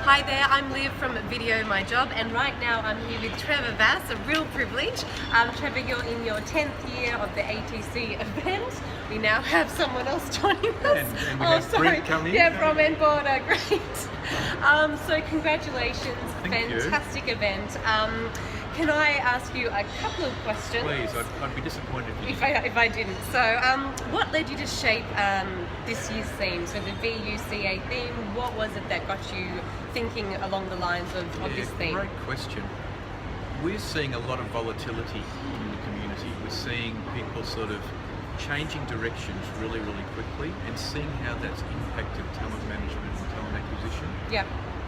Hi there, I'm Liv from Video My Job, and right now I'm here with Trevor Vas, a real privilege. Trevor, you're in your 10th year of the ATC event. We now have someone else joining us. And we have Brent coming in. Yeah, from Enborder, great. So congratulations, Thank fantastic event. Can I ask you a couple of questions? Please, I'd be disappointed if I didn't. So, what led you to shape this year's theme? So the VUCA theme, what was it that got you thinking along the lines of this theme? Great question. We're seeing a lot of volatility in the community. We're seeing people sort of changing directions really, really quickly and seeing how that's impacted talent management and talent acquisition. Yeah.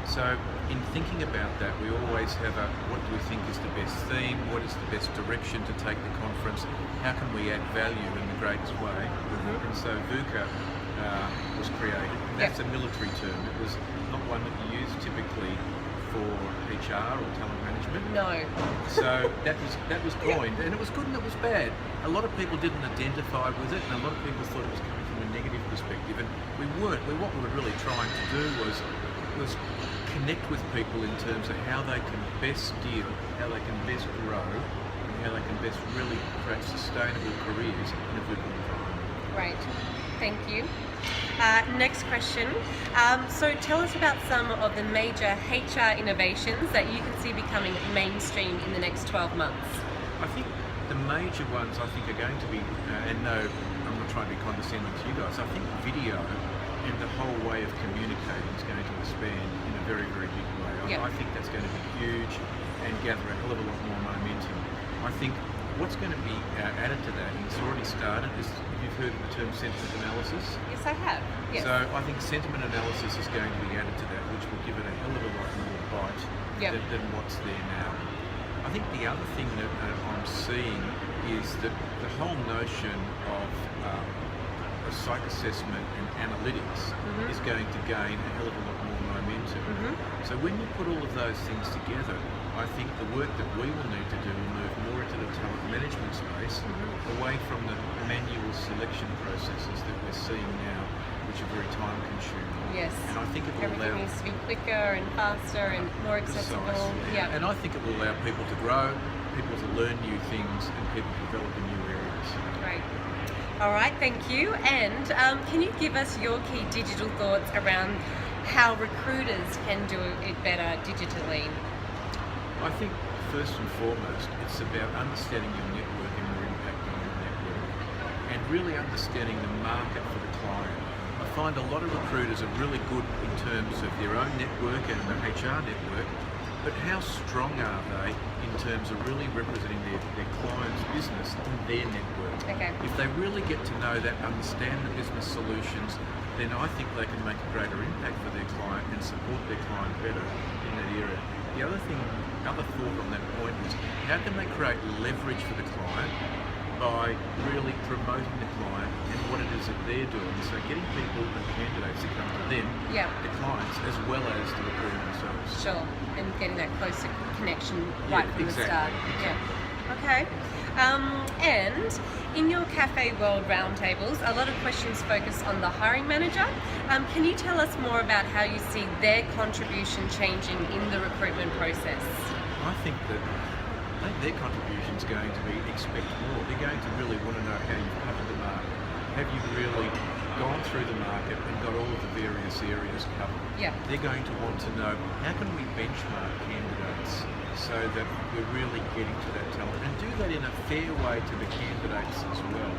So in thinking about that, we always have a, what do we think is the best theme? What is the best direction to take the conference? How can we add value in the greatest way? And so VUCA was created. And that's a military term. It was not one that you use typically for HR or talent management. No. So that was coined, and it was good and it was bad. A lot of people didn't identify with it, and a lot of people thought it was coming from a negative perspective, and we weren't. What we were really trying to do was connect with people in terms of how they can best deal, how they can best grow, and how they can best really create sustainable careers in a virtual environment. Great, thank you. Next question. So tell us about some of the major HR innovations that you can see becoming mainstream in the next 12 months. I think the major ones are going to be, and no, I'm not trying to be condescending to you guys, I think video and the whole way of communicating is going to expand in a very, very big way. I think that's going to be huge and gather a hell of a lot more momentum. I think what's going to be added to that, and it's already started, is, if you've heard of the term sentiment analysis. Yes, I have. Yes. So I think sentiment analysis is going to be added to that, which will give it a hell of a lot more bite than what's there now. I think the other thing that I'm seeing is that the whole notion of psych assessment and analytics is going to gain a hell of a lot more momentum. So when you put all of those things together, I think the work that we will need to do will move more into the talent management space, away from the manual selection processes that we're seeing now, which are very time consuming. Yes. And I think it will Everything needs to be quicker and faster and more accessible. Yeah. And I think it will allow people to grow, people to learn new things, and people to develop in new areas. Great. All right, thank you. And can you give us your key digital thoughts around how recruiters can do it better digitally? I think first and foremost, it's about understanding your network and your impact on your network, and really understanding the market for the client. I find a lot of recruiters are really good in terms of their own network and the HR network, but how strong are they in terms of really representing their client's business in their network? Okay. If they really get to know that, understand the business solutions, then I think they can make a greater impact for their client and support their client better in that area. The other thought on that point is, how can they create leverage for the client by really promoting the client and what it is that they're doing? So getting people and candidates to come to them, the clients, as well as the recruiter themselves. Sure, and getting that closer connection right from the start. Yeah. Okay. And in your Cafe World roundtables, a lot of questions focus on the hiring manager. Can you tell us more about how you see their contribution changing in the recruitment process? I think their contribution is going to be expect more. They're going to really want to know how you've covered the market. Have you really gone through the market and got all of the various areas covered? Yeah. They're going to want to know, how can we benchmark candidates so that we're really getting to that talent, and do that in a fair way to the candidates as well.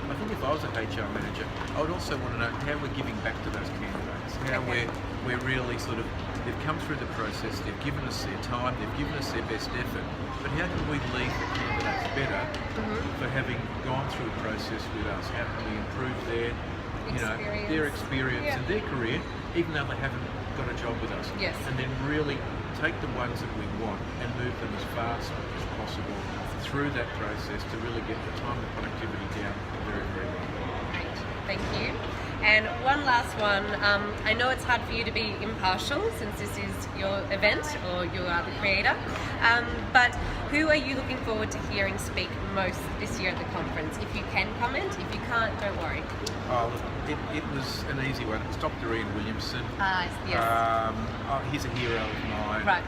I think if I was a HR manager, I would also want to know how we're giving back to those candidates, how we're really sort of, they've come through the process, they've given us their time, they've given us their best effort, but how can we leave the candidates better for having gone through a process with us? How can we improve their experience and their career, even though they haven't got a job with us? Yes. And then really take the ones that we want and move them as fast as possible through that process to really get the time and productivity down very, very low. Great, thank you. And one last one. I know it's hard for you to be impartial since this is your event or you are the creator, but who are you looking forward to hearing speak most this year at the conference? If you can comment, if you can't, don't worry. Oh, look, it was an easy one. It was Dr. Ian Williamson. Yes. He's a hero of mine. Right.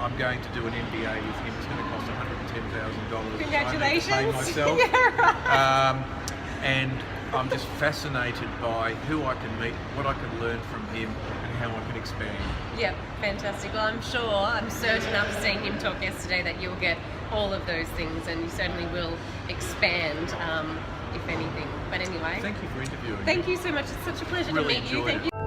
I'm going to do an MBA with him. It's going to cost $110,000. Congratulations. I need to pay myself. Yeah, right. And I'm just fascinated by who I can meet, what I can learn from him, and how I can expand. Yep, fantastic. Well, I'm certain after seeing him talk yesterday that you'll get all of those things, and you certainly will expand, if anything. But anyway. Thank you for interviewing. Thank you so much. It's such a pleasure Really to meet you. enjoyed Thank it. you.